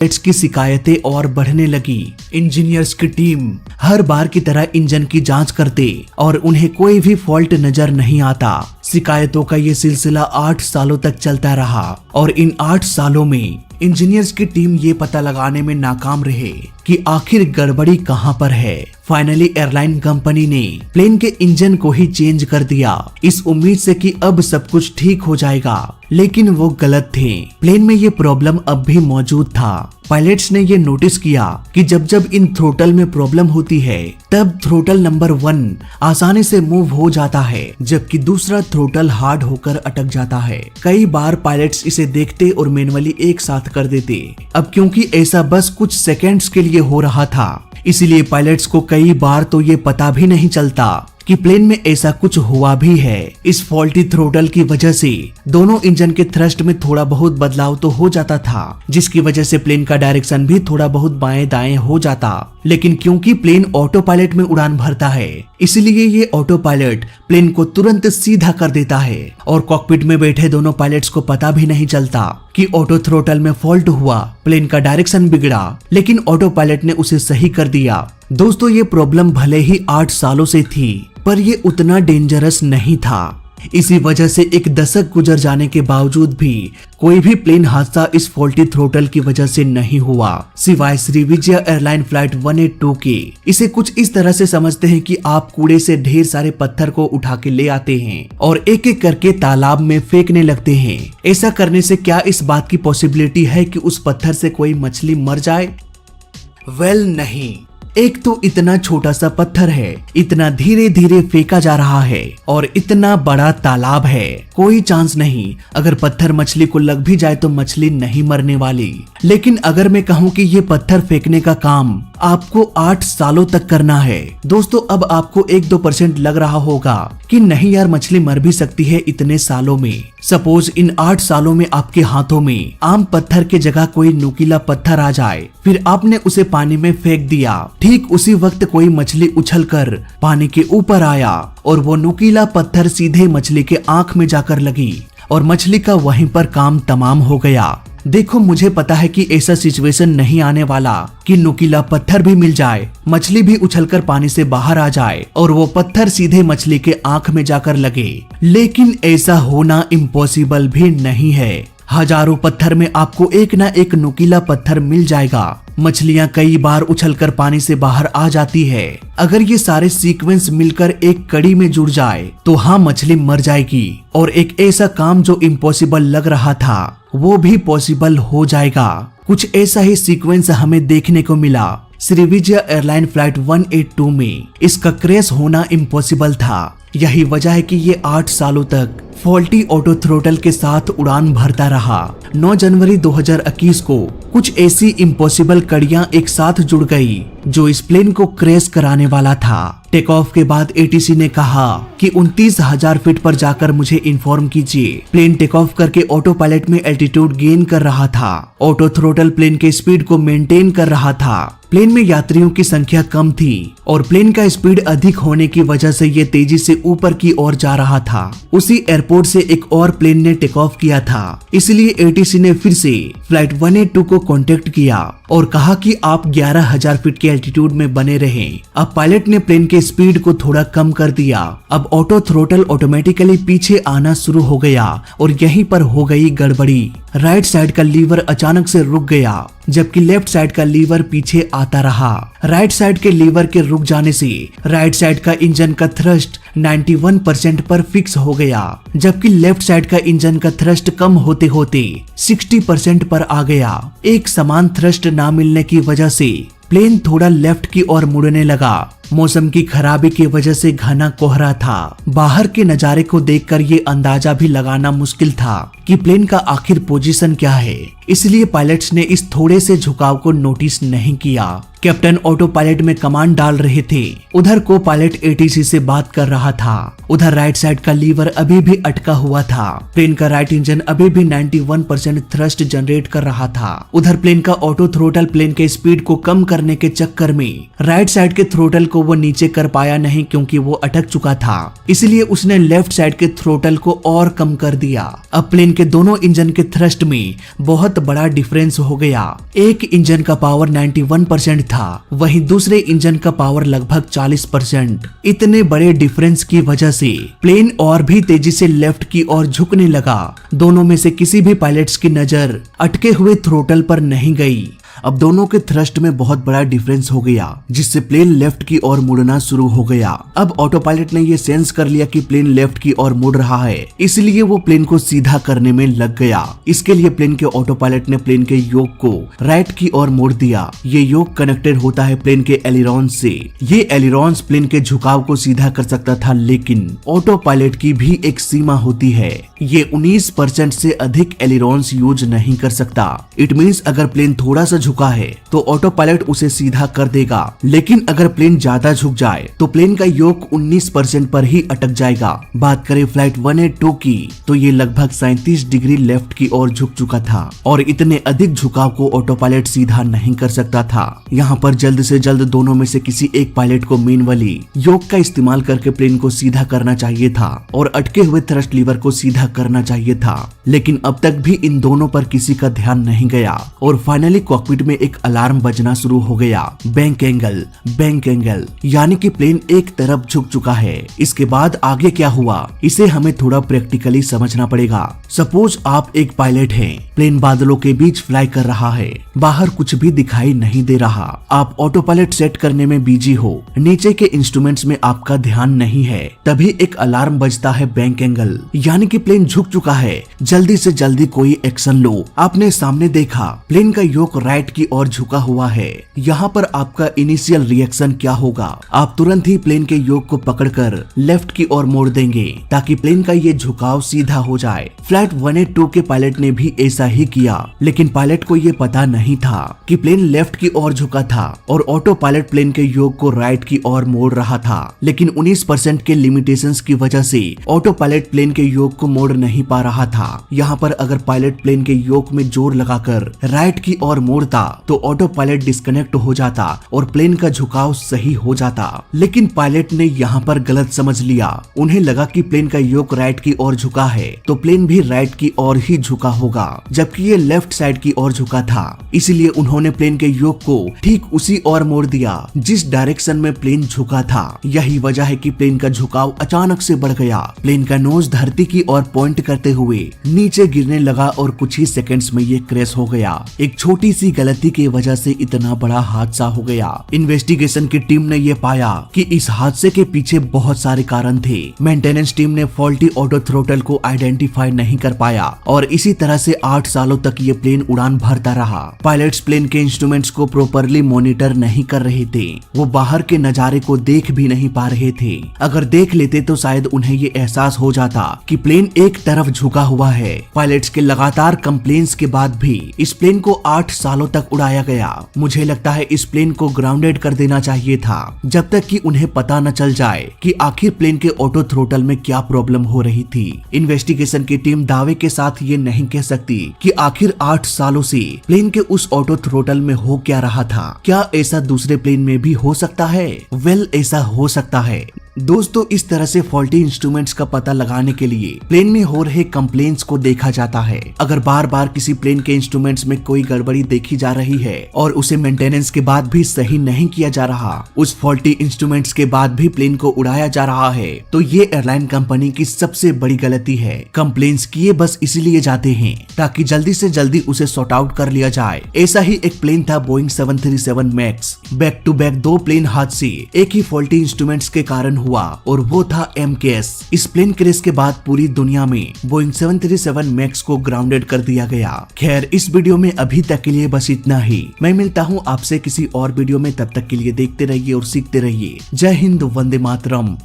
की शिकायतें और बढ़ने लगी। इंजीनियर्स की टीम हर बार की तरह इंजन की जांच करते और उन्हें कोई भी फॉल्ट नजर नहीं आता। शिकायतों का ये सिलसिला 8 सालों तक चलता रहा और इन 8 सालों में इंजीनियर्स की टीम ये पता लगाने में नाकाम रहे कि आखिर गड़बड़ी कहां पर है। फाइनली एयरलाइन कंपनी ने प्लेन के इंजन को ही चेंज कर दिया, इस उम्मीद से कि अब सब कुछ ठीक हो जाएगा, लेकिन वो गलत थे। प्लेन में ये प्रॉब्लम अब भी मौजूद था। पायलट्स ने ये नोटिस किया कि जब जब इन थ्रोटल में प्रॉब्लम होती है तब थ्रोटल नंबर 1 आसानी से मूव हो जाता है, जबकि दूसरा थ्रोटल हार्ड होकर अटक जाता है। कई बार पायलट्स इसे देखते और मैनुअली एक साथ कर देते। अब क्योंकि ऐसा बस कुछ सेकेंड्स के लिए हो रहा था, इसलिए पायलट्स को कई बार तो ये पता भी नहीं चलता कि प्लेन में ऐसा कुछ हुआ भी है। इस फॉल्टी थ्रोटल की वजह से दोनों इंजन के थ्रस्ट में थोड़ा बहुत बदलाव तो हो जाता था, जिसकी वजह से प्लेन का डायरेक्शन भी थोड़ा बहुत बाएं दाएं हो जाता। लेकिन क्योंकि प्लेन ऑटो पायलट में उड़ान भरता है, इसलिए ये ऑटो पायलट प्लेन को तुरंत सीधा कर देता है और कॉकपिट में बैठे दोनों पायलट्स को पता भी नहीं चलता कि ऑटो थ्रोटल में फॉल्ट हुआ, प्लेन का डायरेक्शन बिगड़ा, लेकिन ऑटो पायलट ने उसे सही कर दिया। दोस्तों, ये प्रॉब्लम भले ही 8 सालों से थी, पर ये उतना डेंजरस नहीं था। इसी वजह से एक दशक गुजर जाने के बावजूद भी कोई भी प्लेन हादसा इस फॉल्टी थ्रोटल की वजह से नहीं हुआ, सिवाय श्रीविजय एयरलाइन फ्लाइट 182 के। इसे कुछ इस तरह से समझते हैं कि आप कूड़े से ढेर सारे पत्थर को उठा के ले आते हैं और एक एक करके तालाब में फेंकने लगते हैं। ऐसा करने से क्या इस बात की पॉसिबिलिटी है कि उस पत्थर से कोई मछली मर जाए? वेल, नहीं। एक तो इतना छोटा सा पत्थर है, इतना धीरे धीरे फेंका जा रहा है और इतना बड़ा तालाब है, कोई चांस नहीं। अगर पत्थर मछली को लग भी जाए तो मछली नहीं मरने वाली। लेकिन अगर मैं कहूँ कि ये पत्थर फेंकने का काम आपको 8 सालों तक करना है, दोस्तों, अब आपको 1-2% लग रहा होगा कि नहीं यार, मछली मर भी सकती है इतने सालों में। सपोज इन 8 सालों में आपके हाथों में आम पत्थर के जगह कोई नुकीला पत्थर आ जाए, फिर आपने उसे पानी में फेंक दिया। ठीक उसी वक्त कोई मछली उछलकर पानी के ऊपर आया और वो नुकीला पत्थर सीधे मछली के आंख में जाकर लगी और मछली का वहीं पर काम तमाम हो गया। देखो, मुझे पता है कि ऐसा सिचुएशन नहीं आने वाला कि नुकीला पत्थर भी मिल जाए, मछली भी उछलकर पानी से बाहर आ जाए और वो पत्थर सीधे मछली के आंख में जाकर लगे, लेकिन ऐसा होना इम्पॉसिबल भी नहीं है। हजारों पत्थर में आपको एक ना एक नुकीला पत्थर मिल जाएगा। मछलियां कई बार उछलकर पानी से बाहर आ जाती है। अगर ये सारे सीक्वेंस मिलकर एक कड़ी में जुड़ जाए तो हाँ, मछली मर जाएगी और एक ऐसा काम जो इम्पॉसिबल लग रहा था वो भी पॉसिबल हो जाएगा। कुछ ऐसा ही सीक्वेंस हमें देखने को मिला श्रीविजय एयरलाइन फ्लाइट 182 में। इसका क्रैश होना इम्पॉसिबल था। यही वजह है कि ये 8 सालों तक फॉल्टी ऑटो थ्रोटल के साथ उड़ान भरता रहा। 9 जनवरी 2021 को कुछ ऐसी इम्पॉसिबल कड़ियां एक साथ जुड़ गई जो इस प्लेन को क्रैश कराने वाला था। टेक ऑफ के बाद एटीसी ने कहा कि 29,000 फीट पर जाकर मुझे इन्फॉर्म कीजिए। प्लेन टेक ऑफ करके ऑटो पायलट में एल्टीट्यूड गेन कर रहा था। ऑटो थ्रोटल प्लेन के स्पीड को मेंटेन कर रहा था। प्लेन में यात्रियों की संख्या कम थी और प्लेन का स्पीड अधिक होने की वजह से ये तेजी से ऊपर की ओर जा रहा था। उसी एयरपोर्ट से एक और प्लेन ने टेक ऑफ किया था, इसलिए एटीसी ने फिर से फ्लाइट 182 को कांटेक्ट किया और कहा कि आप 11,000 फीट के एल्टीट्यूड में बने रहें। अब पायलट ने प्लेन के स्पीड को थोड़ा कम कर दिया। अब ऑटो थ्रोटल ऑटोमेटिकली पीछे आना शुरू हो गया और यहीं पर हो गई गड़बड़ी। राइट साइड का लीवर अचानक से रुक गया, जबकि लेफ्ट साइड का लीवर पीछे आता रहा। राइट साइड के लीवर के रुक जाने से राइट साइड का इंजन का थ्रस्ट 91% पर फिक्स हो गया, जबकि लेफ्ट साइड का इंजन का थ्रस्ट कम होते होते 60% पर आ गया। एक समान थ्रस्ट ना मिलने की वजह से प्लेन थोड़ा लेफ्ट की ओर मुड़ने लगा। मौसम की खराबी की वजह से घना कोहरा था। बाहर के नजारे को देखकर ये अंदाजा भी लगाना मुश्किल था कि प्लेन का आखिर पोजीशन क्या है, इसलिए पायलट्स ने इस थोड़े से झुकाव को नोटिस नहीं किया। कैप्टन ऑटो पायलट में कमांड डाल रहे थे, उधर को पायलट एटीसी से बात कर रहा था। उधर राइट साइड का लीवर अभी भी अटका हुआ था। प्लेन का राइट इंजन अभी भी 91% थ्रस्ट जनरेट कर रहा था। उधर प्लेन का ऑटो थ्रोटल प्लेन के स्पीड को कम करने के चक्कर में राइट साइड के थ्रोटल को को वो नीचे कर पाया नहीं क्योंकि वो अटक चुका था, इसलिए उसने लेफ्ट साइड के थ्रोटल को और कम कर दिया। अब प्लेन के दोनों इंजन के थ्रस्ट में बहुत बड़ा डिफरेंस हो गया। एक इंजन का पावर 91% था, वहीं दूसरे इंजन का पावर लगभग 40%। इतने बड़े डिफरेंस की वजह से प्लेन और भी तेजी से लेफ्ट की ओर झुकने लगा। दोनों में से किसी भी पायलट्स की नजर अटके हुए थ्रोटल पर नहीं गई। अब दोनों के थ्रस्ट में बहुत बड़ा डिफरेंस हो गया, जिससे प्लेन लेफ्ट की ओर मुड़ना शुरू हो गया। अब ऑटो पायलट ने ये सेंस कर लिया कि प्लेन लेफ्ट की ओर मुड़ रहा है, इसलिए वो प्लेन को सीधा करने में लग गया। इसके लिए प्लेन के ऑटो पायलट ने प्लेन के योक को राइट की ओर मोड़ दिया। ये योक कनेक्टेड होता है प्लेन के एलिरॉन्स से। ये एलिरॉन्स प्लेन के झुकाव को सीधा कर सकता था, लेकिन ऑटो पायलट की भी एक सीमा होती है। ये 19% से अधिक एलिरॉन्स यूज नहीं कर सकता। इट मीन्स अगर प्लेन थोड़ा सा झुका है तो ऑटो पायलट उसे सीधा कर देगा, लेकिन अगर प्लेन ज्यादा झुक जाए तो प्लेन का योक 19% पर ही अटक जाएगा। बात करें फ्लाइट 182 की, तो ये लगभग 37 डिग्री लेफ्ट की ओर झुक चुका था और इतने अधिक झुकाव को ऑटो पायलट सीधा नहीं कर सकता था। यहाँ पर जल्द से जल्द दोनों में से किसी एक पायलट को मैनुअली योक का इस्तेमाल करके प्लेन को सीधा करना चाहिए था और अटके हुए थ्रस्ट लीवर को सीधा करना चाहिए था, लेकिन अब तक भी इन दोनों पर किसी का ध्यान नहीं गया और फाइनली कॉकपिट में एक अलार्म बजना शुरू हो गया। बैंक एंगल, यानी कि प्लेन एक तरफ झुक चुका है। इसके बाद आगे क्या हुआ, इसे हमें थोड़ा प्रैक्टिकली समझना पड़ेगा। सपोज आप एक पायलट हैं, प्लेन बादलों के बीच फ्लाई कर रहा है, बाहर कुछ भी दिखाई नहीं दे रहा। आप ऑटो पायलट सेट करने में बिजी हो, नीचे के इंस्ट्रूमेंट्स में आपका ध्यान नहीं है। तभी एक अलार्म बजता है बैंक एंगल, यानी कि प्लेन झुक चुका है, जल्दी से जल्दी कोई एक्शन लो। आपने सामने देखा प्लेन का योक राइट की ओर झुका हुआ है। यहाँ पर आपका इनिशियल रिएक्शन क्या होगा? आप तुरंत ही प्लेन के योक को पकड़कर लेफ्ट की ओर मोड़ देंगे ताकि प्लेन का ये झुकाव सीधा हो जाए। फ्लाइट 182 के पायलट ने भी ऐसा ही किया, लेकिन पायलट को ये पता नहीं था कि प्लेन लेफ्ट की ओर झुका था और ऑटो पायलट प्लेन के योक को राइट की ओर मोड़ रहा था। लेकिन 19% के लिमिटेशंस की वजह से ऑटो पायलट प्लेन के योक को मोड़ नहीं पा रहा था। यहाँ पर अगर पायलट प्लेन के योक में जोर लगाकर राइट की ओर मोड़ता तो ऑटो पायलट डिस्कनेक्ट हो जाता और प्लेन का झुकाव सही हो जाता। लेकिन पायलट ने यहाँ पर गलत समझ लिया। उन्हें लगा कि प्लेन का योक राइट की ओर झुका है तो प्लेन भी राइट की ओर ही झुका होगा, जबकि ये लेफ्ट साइड की ओर झुका था। इसलिए उन्होंने प्लेन के योक को ठीक उसी ओर मोड़ दिया जिस डायरेक्शन में प्लेन झुका था। यही वजह है कि प्लेन का झुकाव अचानक से बढ़ गया। प्लेन का नोज धरती की ओर पॉइंट करते हुए नीचे गिरने लगा और कुछ ही सेकंड्स में ये क्रैश हो गया। एक छोटी सी गलती की वजह से इतना बड़ा हादसा हो गया। इन्वेस्टिगेशन की टीम ने ये पाया कि इस हादसे के पीछे बहुत सारे कारण थे। मेंटेनेंस टीम ने फॉल्टी ऑटो थ्रोटल को आइडेंटिफाई नहीं कर पाया और इसी तरह से 8 सालों तक ये प्लेन उड़ान भरता रहा। पायलट्स प्लेन के इंस्ट्रूमेंट्स को प्रॉपरली मॉनिटर नहीं कर रहे थे। वो बाहर के नजारे को देख भी नहीं पा रहे थे। अगर देख लेते तो शायद उन्हें ये एहसास हो जाता कि प्लेन एक तरफ झुका हुआ है। पायलट्स के लगातार कंप्लेंट्स के बाद भी इस प्लेन को 8 सालों तक उड़ाया गया। मुझे लगता है इस प्लेन को ग्राउंडेड कर देना चाहिए था जब तक कि उन्हें पता न चल जाए कि आखिर प्लेन के ऑटो थ्रोटल में क्या प्रॉब्लम हो रही थी। इन्वेस्टिगेशन की टीम दावे के साथ ये नहीं कह सकती कि आखिर 8 सालों से प्लेन के उस ऑटो थ्रोटल में हो क्या रहा था। क्या ऐसा दूसरे प्लेन में भी हो सकता है? वेल, ऐसा हो सकता है। दोस्तों, इस तरह से फॉल्टी इंस्ट्रूमेंट्स का पता लगाने के लिए प्लेन में हो रहे कंप्लेंट्स को देखा जाता है। अगर बार बार किसी प्लेन के इंस्ट्रूमेंट्स में कोई गड़बड़ी देखी जा रही है और उसे मेंटेनेंस के बाद भी सही नहीं किया जा रहा, उस फॉल्टी इंस्ट्रूमेंट्स के बाद भी प्लेन को उड़ाया जा रहा है, तो ये एयरलाइन कंपनी की सबसे बड़ी गलती है। कंप्लेंट्स किए बस इसलिए जाते हैं ताकि जल्दी से जल्दी उसे सॉर्ट आउट कर लिया जाए। ऐसा ही एक प्लेन था Boeing 737 Max. Back to back 2 plane हादसे एक ही फॉल्टी इंस्ट्रूमेंट्स के कारण हुआ और वो था MKS। इस प्लेन क्रैश के बाद पूरी दुनिया में बोइंग 737 मैक्स को ग्राउंडेड कर दिया गया। खैर, इस वीडियो में अभी तक के लिए बस इतना ही। मैं मिलता हूँ आपसे किसी और वीडियो में, तब तक के लिए देखते रहिए और सीखते रहिए। जय हिंद, वंदे मातरम।